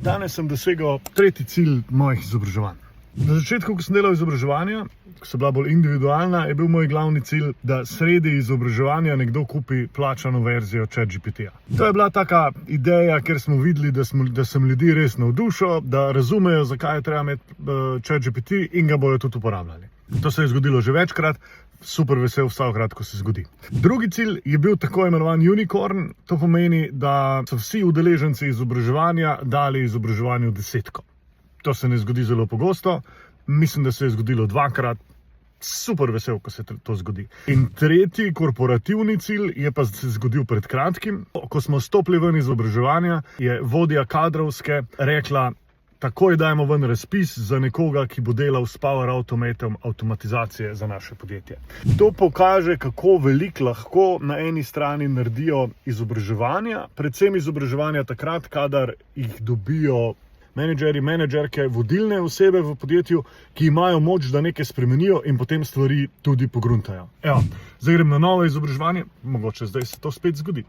Danes sem dosegel tretji cilj mojih izobraževanj. Na začetku, ko sem delal izobraževanja, ko so bila bolj individualna, je bil moj glavni cilj, da sredi izobraževanja nekdo kupi plačano verzijo ChatGPT-ja. To je bila taka ideja, ker smo videli, da sem ljudi res navdušil, da razumejo, zakaj je treba imeti ChatGPT in ga bojo tudi uporabljali. To se je zgodilo že večkrat, super vesel vsakokrat, ko se zgodi. Drugi cilj je bil tako imenovan unicorn, to pomeni, da so vsi udeleženci izobraževanja dali izobraževanju 10. To se ne zgodi zelo pogosto, mislim, da se je zgodilo 2-krat, super vesel, ko se to zgodi. In tretji korporativni cilj je pa se zgodil pred kratkim. Ko smo stopili ven izobraževanja, je vodja kadrovske rekla, takoj dajmo ven razpis za nekoga, ki bo delal s Power Automatom avtomatizacije za naše podjetje. To pokaže, kako veliko lahko na eni strani naredijo izobraževanja, predvsem izobraževanja takrat, kadar jih dobijo menedžerji, menedžerke, vodilne osebe v podjetju, ki imajo moč, da nekaj spremenijo in potem stvari tudi pogruntajo. Evo, zdaj grem na novo izobraževanje, mogoče zdaj se to spet zgodi.